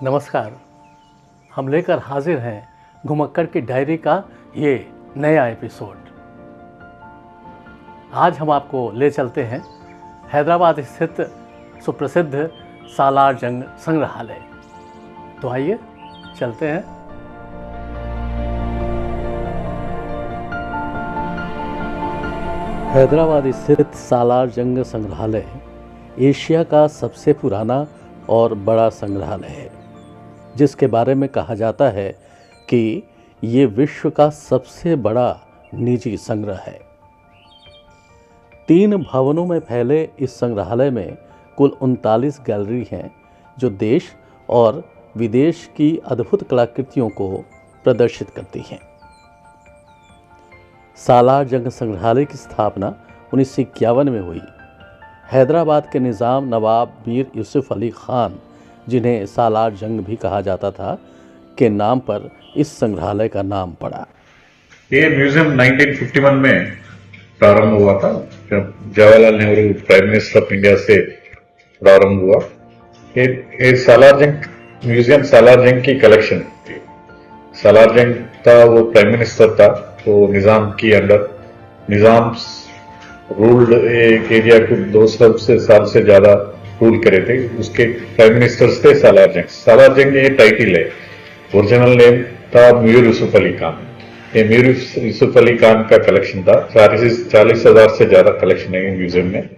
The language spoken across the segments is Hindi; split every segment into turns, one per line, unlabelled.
नमस्कार। हम लेकर हाजिर हैं घुमक्कड़ की डायरी का ये नया एपिसोड। आज हम आपको ले चलते हैं हैदराबाद स्थित सुप्रसिद्ध सालार जंग संग्रहालय। तो आइए चलते हैं। हैदराबाद स्थित सालार जंग संग्रहालय एशिया का सबसे पुराना और बड़ा संग्रहालय है, जिसके बारे में कहा जाता है कि ये विश्व का सबसे बड़ा निजी संग्रह है। 3 भवनों में फैले इस संग्रहालय में कुल 39 गैलरी हैं, जो देश और विदेश की अद्भुत कलाकृतियों को प्रदर्शित करती हैं। सालार जंग संग्रहालय की स्थापना 1951 में हुई। हैदराबाद के निज़ाम नवाब मीर यूसुफ अली खान, जिन्हें सालार जंग भी कहा जाता था, के नाम पर इस संग्रहालय का नाम पड़ा।
ये म्यूजियम 1951 में प्रारंभ हुआ था, जब Jawaharlal Nehru prime minister of India से प्रारंभ हुआ। ये सालार जंग म्यूजियम सालार जंग की कलेक्शन थी। सालार जंग था, वो प्राइम मिनिस्टर था, वो निजाम की अंडर निजाम रूल्ड एक एरिया को 200 साल से ज्यादा रूल करे थे। उसके प्राइम मिनिस्टर्स थे सालार जंग। सालार जंग ये टाइटल है, ओरिजिनल नेम था मीर यूसुफ अली खान। ये मीर यूसुफ अली खान का कलेक्शन था। 40,000 से ज्यादा कलेक्शन है म्यूजियम में।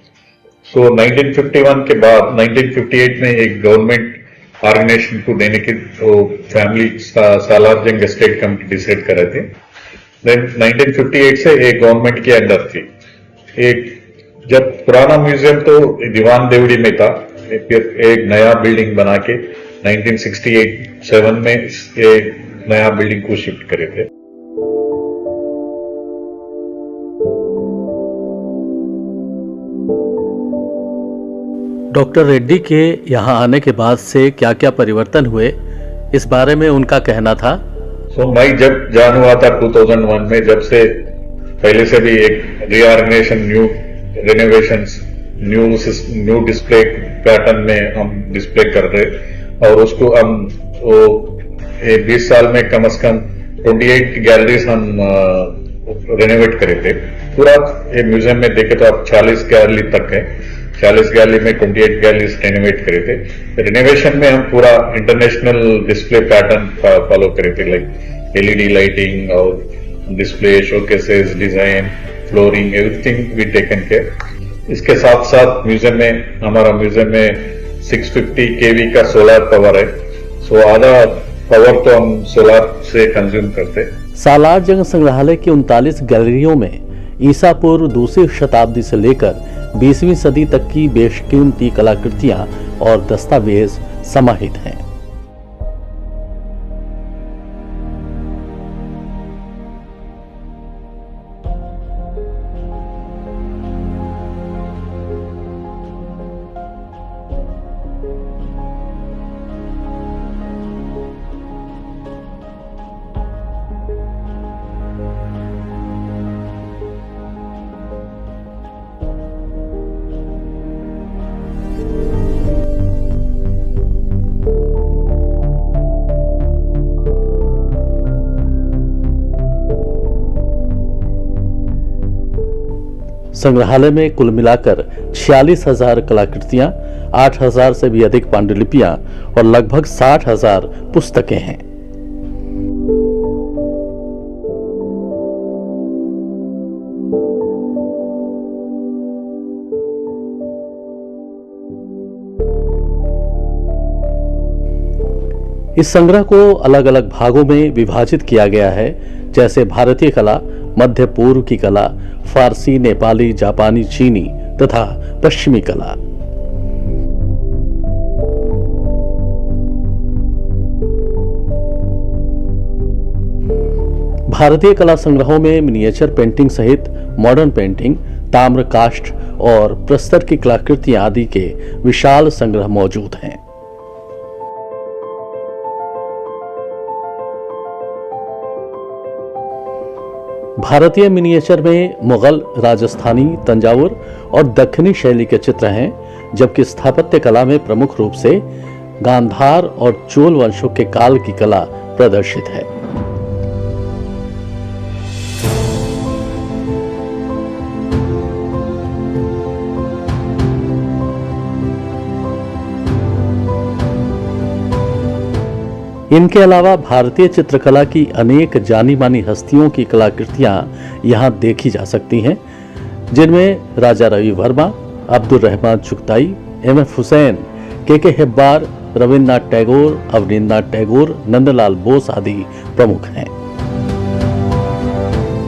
सो 1951 के बाद 1958 में एक गवर्नमेंट ऑर्गेनाइजेशन को देने की फैमिली सालार जंग स्टेट कमेटी डिसाइड कर रहे थे। देन 1958 से एक गवर्नमेंट के अंडर थी। एक जब पुराना म्यूजियम तो दीवान देवड़ी में था, फिर एक नया बिल्डिंग बना के 1968-7 में एक नया बिल्डिंग को शिफ्ट करे थे।
डॉक्टर रेड्डी के यहाँ आने के बाद से क्या क्या परिवर्तन हुए, इस बारे में उनका कहना था।
मैं जब ज्वाइन हुआ था 2001 में, जब से पहले से भी एक reorganisation, new renovations, new display pattern में हम डिस्प्ले कर रहे, और उसको हम 20 साल में कम से कम 28 गैलरीज हम रेनोवेट करे थे। पूरा ये म्यूजियम में देखे तो आप 40 गैलरी तक है। 40 गैलरी में 28 गैलरीज रेनोवेट करे थे। रेनोवेशन में हम पूरा इंटरनेशनल डिस्प्ले पैटर्न फॉलो करे थे, लाइक एलईडी लाइटिंग और display, showcases, design, flooring, everything we taken care. इसके साथ साथ म्यूजियम में हमारा म्यूजियम में 650 केवी का सोलर पावर है। सो आधा पावर तो हम सोलर से कंज्यूम करते।
सालार जंग संग्रहालय की 39 गैलरियों में ईसा पूर्व 2वीं शताब्दी से लेकर 20वीं सदी तक की बेशकीमती कलाकृतियां और दस्तावेज समाहित हैं। संग्रहालय में कुल मिलाकर 46,000 कलाकृतियां, 8,000 से भी अधिक पांडुलिपियां और लगभग 60,000 पुस्तकें हैं। इस संग्रह को अलग अलग भागों में विभाजित किया गया है, जैसे भारतीय कला, मध्य पूर्व की कला, फारसी, नेपाली, जापानी, चीनी तथा पश्चिमी कला। भारतीय कला संग्रहों में मिनिएचर पेंटिंग सहित मॉडर्न पेंटिंग, ताम्र काष्ठ और प्रस्तर की कलाकृतियां आदि के विशाल संग्रह मौजूद हैं। भारतीय मिनिएचर में मुगल, राजस्थानी, तंजावुर और दक्षिणी शैली के चित्र हैं, जबकि स्थापत्य कला में प्रमुख रूप से गांधार और चोल वंशों के काल की कला प्रदर्शित है। इनके अलावा भारतीय चित्रकला की अनेक जानी मानी हस्तियों की कलाकृतियां यहाँ देखी जा सकती हैं, जिनमें राजा रवि वर्मा, अब्दुल रहमान चुगताई, एम.एफ. हुसैन, के हेब्बार, रविन्द्रनाथ टैगोर, अवनींद्रनाथ टैगोर, नंदलाल बोस आदि प्रमुख हैं।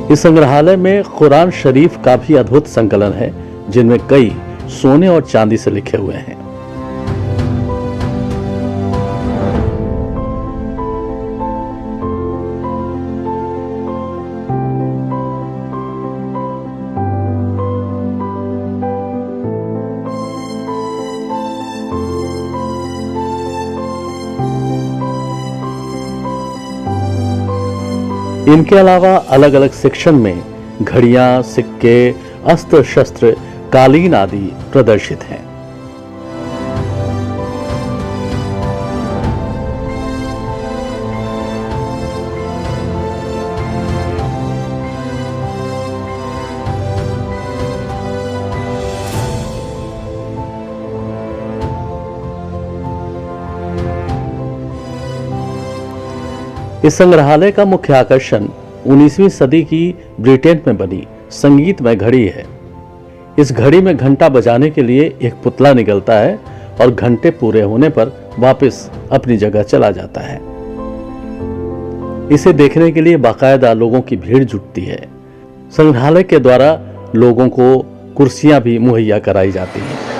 इस संग्रहालय में कुरान शरीफ का भी अद्भुत संकलन है, जिनमें कई सोने और चांदी से लिखे हुए हैं। इनके अलावा अलग अलग सेक्शन में घड़ियां, सिक्के, अस्त्र शस्त्र, कालीन आदि प्रदर्शित हैं। इस संग्रहालय का मुख्य आकर्षण 19वीं सदी की ब्रिटेन में बनी संगीतमय घड़ी है। इस घड़ी में घंटा बजाने के लिए एक पुतला निकलता है और घंटे पूरे होने पर वापस अपनी जगह चला जाता है। इसे देखने के लिए बाकायदा लोगों की भीड़ जुटती है। संग्रहालय के द्वारा लोगों को कुर्सियां भी मुहैया कराई जाती हैं।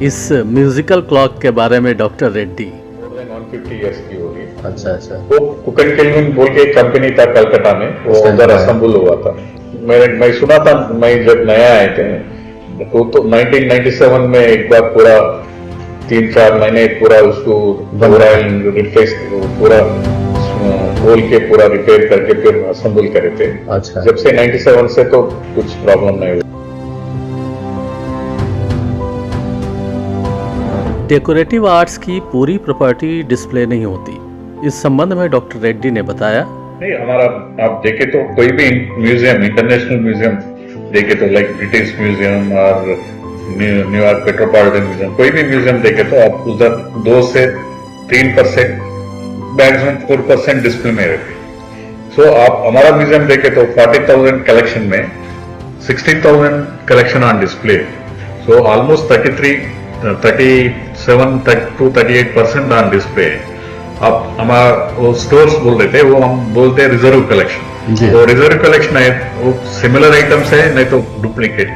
इस म्यूजिकल क्लॉक के बारे में डॉक्टर रेड्डी
150 इयर्स की होगी।
अच्छा।
वो कुकन केल्विन बोल के एक कंपनी था कलकत्ता में, वो उधर असेंबल हुआ था। मैं सुना था, मैं जब नया आए थे तो 1997 में एक बार पूरा 3-4 महीने पूरा उसको रिप्लेस पूरा बोल के पूरा रिपेयर करके फिर असेंबल करे थे।
अच्छा।
जब से 97 से तो कुछ प्रॉब्लम नहीं हुई।
डेकोरेटिव आर्ट्स की पूरी प्रॉपर्टी डिस्प्ले नहीं होती। इस संबंध में डॉक्टर रेड्डी ने बताया,
नहीं, हमारा आप देखे तो कोई भी म्यूजियम, इंटरनेशनल म्यूजियम देखे तो लाइक ब्रिटिश म्यूजियम और न्यूयॉर्क मेट्रोपॉलिटन म्यूजियम, कोई भी म्यूजियम देखे तो आप उधर 2 से 3%, मैक्सिमम 4% डिस्प्ले में रहते। सो आप हमारा म्यूजियम देखे तो 40,000 कलेक्शन में 16,000 collection on display. So almost 37 to 38% on display. आप हमारा वो स्टोर्स बोल रहे थे, वो हम बोलते हैं रिजर्व कलेक्शन। वो रिजर्व कलेक्शन है, वो सिमिलर आइटम्स है, नहीं तो डुप्लीकेट।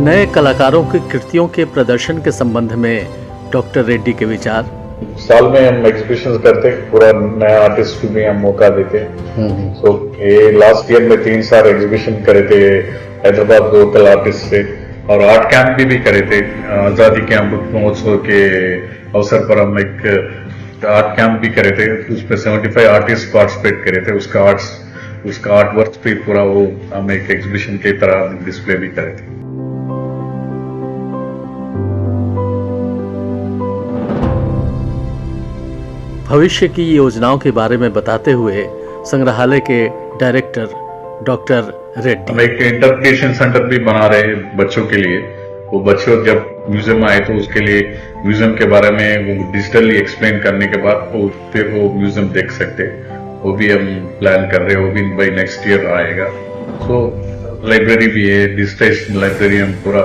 नए कलाकारों की कृतियों के प्रदर्शन के संबंध में डॉक्टर रेड्डी के विचार।
साल में हम एग्जीबिशन करते, पूरा नया आर्टिस्ट को भी हम मौका देते। सो ये लास्ट ईयर में 3-4 एग्जीबिशन करे थे हैदराबाद लोकल आर्टिस्ट से, और आर्ट कैंप भी करे थे। आजादी के अमृत महोत्सव के अवसर पर हम एक आर्ट कैंप भी करे थे, उसमें 75 आर्टिस्ट पार्टिसिपेट करे थे। उसका आर्ट वर्क भी पूरा वो हम एक एग्जीबिशन की तरह डिस्प्ले भी करे थे।
भविष्य की योजनाओं के बारे में बताते हुए संग्रहालय के डायरेक्टर डॉक्टर रेड्डी,
हम एक इंटरप्रिटेशन सेंटर भी बना रहे हैं बच्चों के लिए। वो बच्चों जब म्यूजियम आए तो उसके लिए म्यूजियम के बारे में वो डिजिटली एक्सप्लेन करने के बाद वो फिर वो म्यूजियम देख सकते। वो भी हम प्लान कर रहे हैं, वो भी भाई नेक्स्ट ईयर आएगा। सो लाइब्रेरी भी है, डिजिटाइजेशन लाइब्रेरी, हम पूरा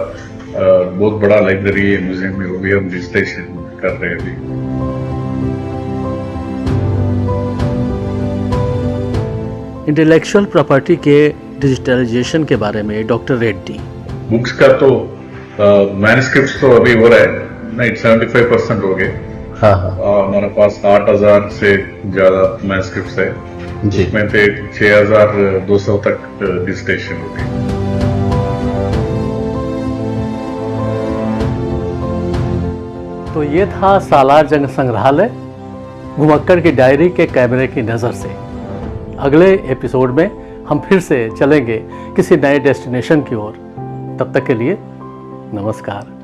बहुत बड़ा लाइब्रेरी है म्यूजियम में, वो भी हम डिजिटाइजेशन कर रहे हैं अभी।
इंटेलेक्चुअल प्रॉपर्टी के डिजिटलाइजेशन के बारे में डॉक्टर रेड्डी।
बुक्स का तो मैन्युस्क्रिप्ट्स तो अभी हो रहा है, नहीं 75% हो गए।
हाँ हाँ
हमारे पास 8,000 से ज्यादा मैन्युस्क्रिप्ट्स है,
जी।
उसमें से 6,200 तक डिजिटेशन हो गई।
तो ये था सालार जंग संग्रहालय घुमक्कड़ की डायरी के कैमरे की नज़र से। अगले एपिसोड में हम फिर से चलेंगे किसी नए डेस्टिनेशन की ओर। तब तक के लिए नमस्कार।